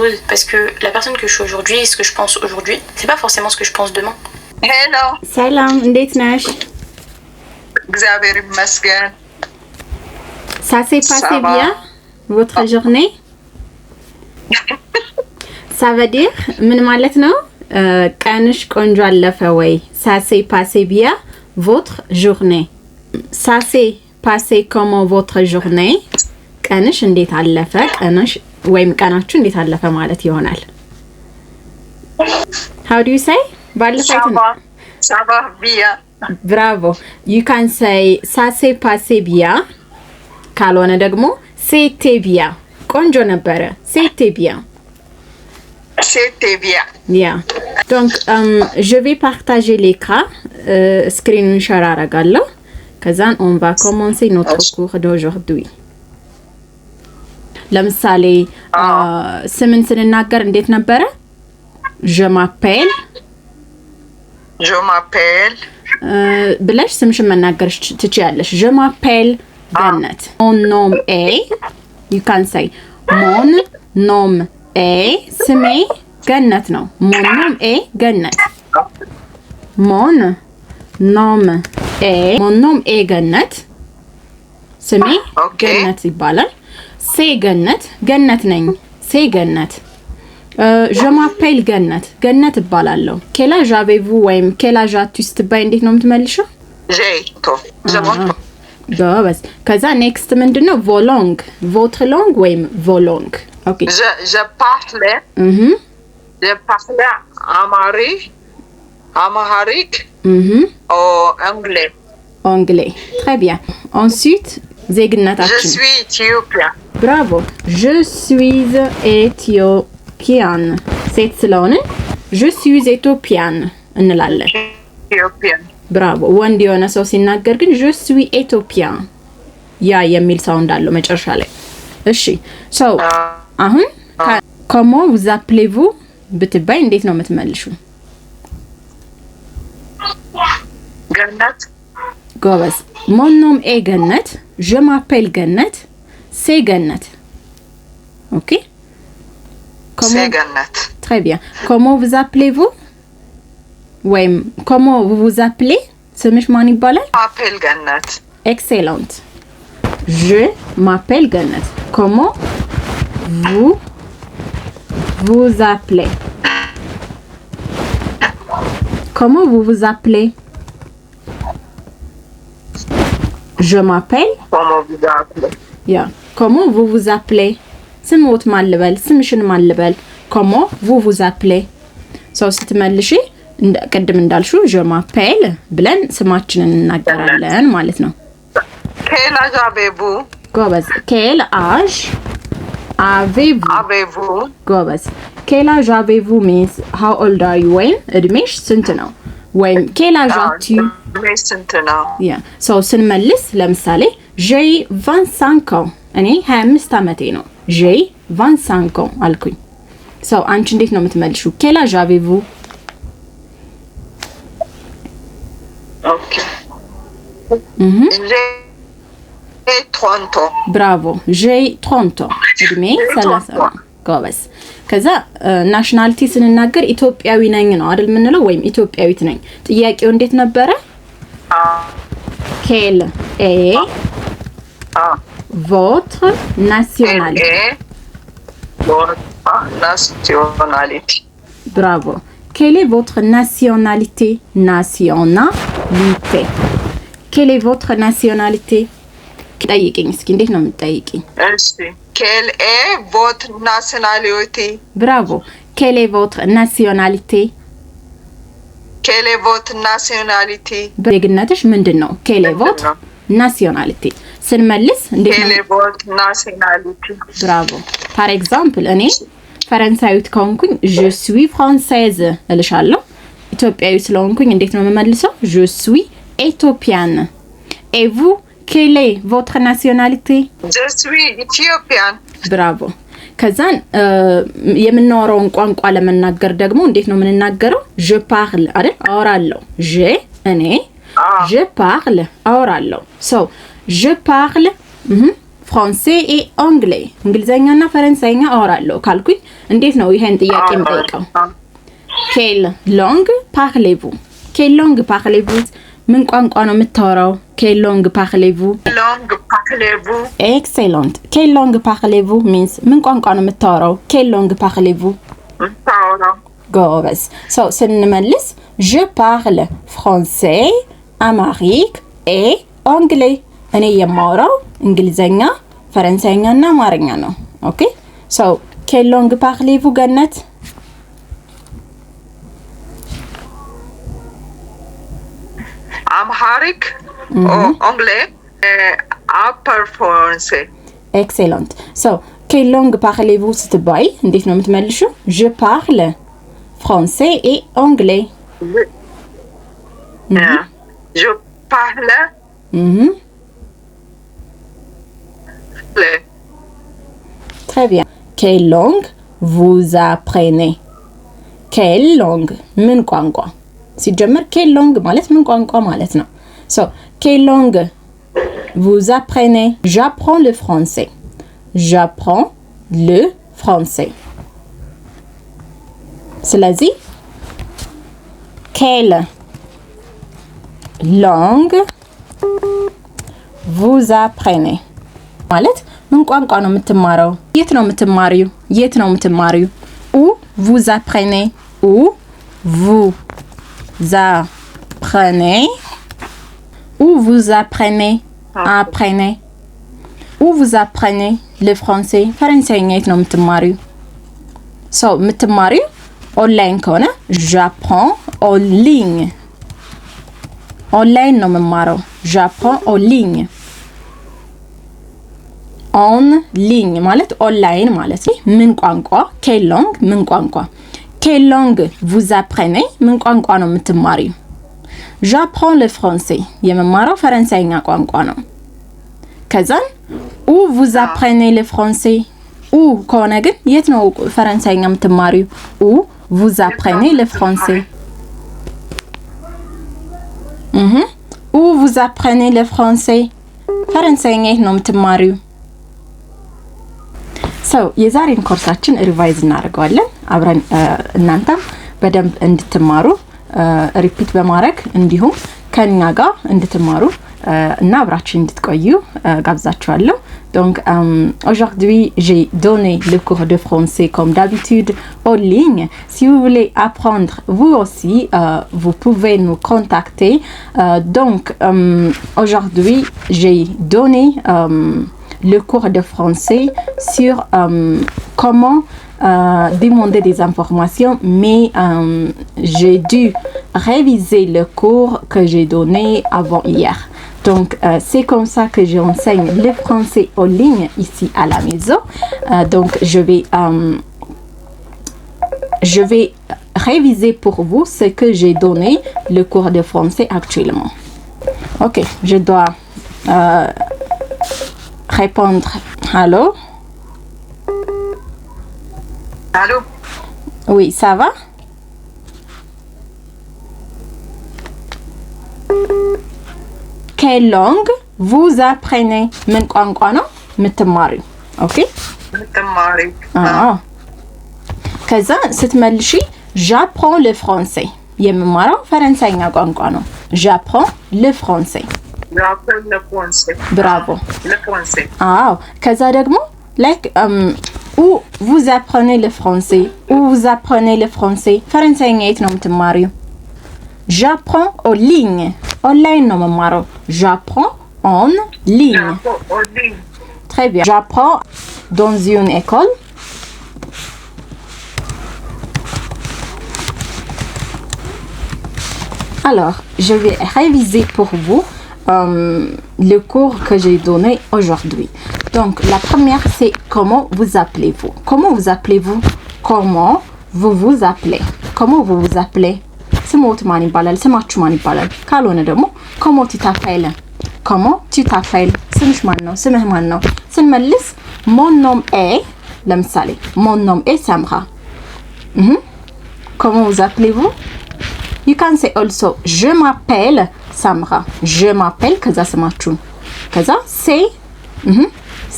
choses. Parce que la personne que je suis aujourd'hui, ce que je pense aujourd'hui, c'est pas forcément ce que je pense demain. Hello. ሰላም እንዴት ነሽ? እግዚአብሔር ይመስገን። Ça s'est passé bien votre journée? Ça veut dire ምን ማለት ነው? ቀንሽ ቆንጆ አለፈ ወይ? Ça s'est passé bien votre journée. Ça s'est passé comment votre journée? ቀንሽ እንዴት አለፈ? ቀንሽ ወይም ቀናችሁ እንዴት አለፈ ማለት ይሆናል። How do you say? Ça va bien. Bravo. You can say ça s'est passé bien. ካልሆነ ደግሞ c'était bien. ቆንጆ ነበረ. C'était bien. C'était bien. Yeah. Donc je vais partager l'écran. Screen share አረጋለሁ. ከዛን on va commencer notre cours d'aujourd'hui. ለምሳሌ ስምን ስንናገር እንዴት ነበረ? Je m'appelle ብለሽ ስምሽን መናገር ትችያለሽ። Je m'appelle ገነት. Mon nom est you can say mon nom est ስሜ ገነት ነው። Mon nom est ገነት. Mon nom est ገነት. ስሜ ገነት ይባላል። C'est ገነት ገነት ነኝ። C'est ገነት. Je m'appelle ገነት ገነት እባላለሁ። Quel âge avez-vous ወይም quel âge as-tu ስትባይ እንዴት ነው የምትመልሺው? J'ai ጎበዝ። ከዛ ኔክስት ምንድነው? ቮሎንግ votre langue ወይም ቮሎንግ። ኦኬ je parle amharique ou anglais. anglais. Très bien. Ensuite ዜግነታችን Je suis éthiopien. Bravo. Je suis éthiopienne. ሴት ስለሆነ je suis éthiopienne እንላለን። Éthiopian. ብራቮ። ወንድ የሆነ ሰው ሲናገር ግን je suis éthiopien ያ የሚል ሳውንድ አለው መጨረሻ ላይ። እሺ so አሁን comment vous appelez-vous ብትባይ እንዴት ነው የምትመልሹ? ገነት ጎበዝ። mon nom est ገነት. je m'appelle ገነት. c'est ገነት. OK? C'est ገነት. Très bien. Comment vous appelez-vous? Oui, comment vous vous appelez? ስምሽ ማን ይባላል? m'appelle ገነት. Excellent. Je m'appelle ገነት. Comment vous vous appelez? Comment vous vous appelez? Je m'appelle. Comment vous appelez? Yeah. Comment vous vous appelez? ስምዎት ማን ልበል? ስምሽን ማን ልበል? Comment vous vous appelez? ሰው ስትመልሺ ቅድም እንዳልሽው je m'appelle ብለን ስማችንን እናገራለን ማለት ነው። Quel âge avez-vous? ጎበዝ። Quel âge avez-vous? ጎበዝ። Quel âge avez-vous means how old are you? ወይም እድሜሽ ስንት ነው? ወይም quel âge as-tu? እድሜሽ ስንት ነው? ያ ሰው ስንመልስ ለምሳሌ j'ai 25 ans እኔ 25 ዓመቴ ነው። j'ai 25 ans አልኩኝ። ሰው አንቺ እንዴት ነው የምትመልሺው? quel âge avez-vous? OK. J'ai 30 ans. Bravo. J'ai 30 ans. እድሜ 30 ነው። ጎበዝ። ከዛ ናሽናሊቲ ስንናገር ኢትዮጵያዊ ነኝ ነው አይደል የምንለው? ወይም ኢትዮጵያዊት ነኝ። ጥያቄው እንዴት ነበረ? quelle est votre nationalité? Nationalité. Bravo. Quelle est votre nationalité? Nationalité. Quelle est votre nationalité? ጠይቂኝ እስኪ እንዴት ነው የምትጠይቂኝ? እሺ quelle est votre nationalité? Bravo. Quelle est votre nationalité? Quelle est votre nationalité? ዜግነትሽ ምንድነው? Quelle est votre nationalité? ስንመልስ እንዴት ነው? Quelle est votre nationalité? Bravo. Par exemple እኔ ፈረንሳዊት ከሆንኩኝ je suis française እልሻለሁ። ኢትዮጵያዊ ስለሆንኩኝ እንዴት ነው የምመልሰው? je suis éthiopienne. Et vous, quelle est votre nationalité? Je suis éthiopienne. Bravo. ከዛን የምናወራውን ቋንቋ ለመናገር ደግሞ እንዴት ነው የምንናገረው? je parle አይደል? አወራለሁ። እኔ je parle አወራለሁ። so je parle français et anglais እንግሊዘኛና ፈረንሳይኛ አወራለሁ ካልኩኝ እንዴት ነው ይሄን ጥያቄ የምጠይቀው? quelle langue parlez-vous? quelle langue parlez-vous? ምን ቋንቋ ነው የምታወራው? quelle langue parlez-vous? langue parlez-vous? excellent. quelle langue parlez-vous means ምን ቋንቋ ነው የምታወራው? quelle langue parlez-vous? ጎበዝ። so ስንመልስ je parle français, amharique et anglais እኔ የማወራው እንግሊዘኛ ፈረንሳይኛና አማርኛ ነው። ኦኬ so quelle langue parlez-vous ገነት? Amharique ou anglais upper français. excellent. so quelle langue parlez-vous ስትባይ እንዴት ነው የምትመልሹ? je parle français et anglais. je parle très bien. quelle langue vous apprenez? quelle langue ምን ቋንቋ ሲጀመር quelle langue ማለት ምን ቋንቋ ማለት ነው። so quelle langue vous apprenez? j'apprends le français. j'apprends le français. ስለዚህ quelle langue vous apprenez ማለት ምን ቋንቋ ነው የምትማረው? የት ነው የምትማሪው? የት ነው የምትማሪው? où vous apprenez? où vous apprenez? où vous apprenez? apprenez. où vous apprenez le français? ፈረንሳይኛ የት ነው የምትማሪው? so የምትማሪው ኦንላይን ከሆነ j'apprends en ligne. ኦንላይን ነው የምማረው። j'apprends en ligne. en ligne ማለት ኦንላይን ማለት ነው። ምን ቋንቋ? quelle langue ምን ቋንቋ? quelle langue vous apprenez ምን ቋንቋ ነው የምትማሪው? j'apprends le français የምማረው ፈረንሳይኛ ቋንቋ ነው። ከዛን où vous apprenez le français? où ከሆነ ግን የት ነው ፈረንሳይኛ የምትማሪው? où vous apprenez le français? où vous apprenez le français? ፈረንሳይኛ የት ነው የምትማሪው? so የዛሬን ኮርሳችን ሪቫይዝ እናደርጋለን አብረን እናንተም በደንብ እንድትማሩ ሪፒት በማድረግ እንዲሁም ከኛ ጋር እንድትማሩ እና አብራችሁ እንድትቆዩ ጋብዛችኋለሁ. donc aujourd'hui j'ai donné le cours de français comme d'habitude en ligne. si vous voulez apprendre vous aussi vous pouvez nous contacter. donc aujourd'hui j'ai donné le cours de français sur comment demander des informations, mais j'ai dû réviser le cours que j'ai donné avant hier. Donc c'est comme ça que j'enseigne le français en ligne ici à la maison. donc je vais réviser pour vous ce que j'ai donné le cours de français actuellement. ok je dois répondre. Allô? Allô? Oui, ça va? quelle langue vous apprenez? ምን ቋንቋ ነው የምትማሪው? ኦኬ የምትማሪው? ከዛ ስትመልሺ j'apprends le français የምማረው ፈረንሳይኛ ቋንቋ ነው። j'apprends le français. j'apprends le français. bravo. le français. ከዛ ደግሞ like où vous apprenez le français? où vous apprenez le français? ፈረንሳይኛ የት ነው የምትማሪው? j'apprends en ligne. ኦንላይን ነው የምማረው። j'apprends en ligne. très bien. j'apprends dans une école. alors je vais réviser pour vous le cours que j'ai donné aujourd'hui. donc la première c'est comment vous appelez-vous? comment vous appelez-vous? comment vous vous appelez? comment vous vous appelez? ስሞት ማን ይባላል? ስማችሁ ማን ይባላል? ካልሆነ ደግሞ comment tu t'appelles? comment tu t'appelles? ስምሽ ማን ነው? ስምህ ማን ነው? ስንመልስ mon nom est ለምሳሌ mon nom est Samra. comment vous appelez-vous? you can say also je m'appelle Samra. je m'appelle ከዛ ስማችሁን ከዛ c'est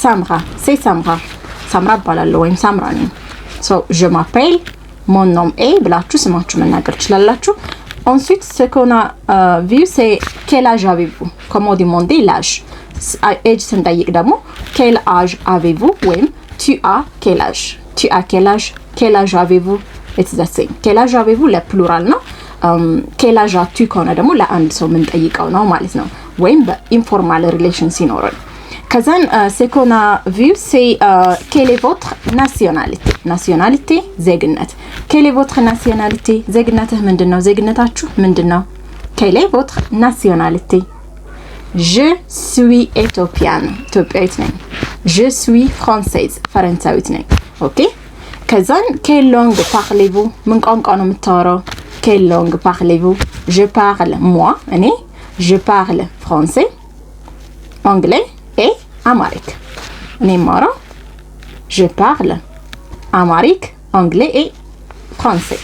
Samra, c'est Samra. Samra ባላለሁ ወይም ሳምራ ነኝ። So je m'appelle, mon nom est ብላችሁ ስማችሁ መናገር ትችላላችሁ። Ensuite, ce qu'on a vu, c'est quel âge avez-vous? Comme on demande l'âge. Age ስንጠይቅ ደግሞ quel âge avez-vous ወይም tu as quel âge? Tu as quel âge? Quel âge avez-vous? It's the same. Quel âge avez-vous ለፕሉራል ነው። quel âge as-tu ከሆነ ደግሞ ለአንድ ሰው የምንጠይቀው ነው ማለት ነው። ወይም በኢንፎርማል ሪሌሽን ሲኖረን ከዛን ce qu'on a vu, c'est quelle est votre nationalité? Nationalité ዜግነት. Quelle est votre nationalité? ዜግነትህ ምንድነው? ዜግነታችሁ ምንድነው? Quelle est votre nationalité? Je suis éthiopienne. ኢትዮጵያዊት ነኝ. Je suis française. ፈረንሳዊት ነኝ. ኦኬ ከዛን quelle langue parlez-vous? ምን ቋንቋ ነው የምታወራው? Quelle langue parlez-vous? Je parle moi, እኔ je parle français, anglais et amharique. እኔ የማወራው je parle amharique, anglais et français.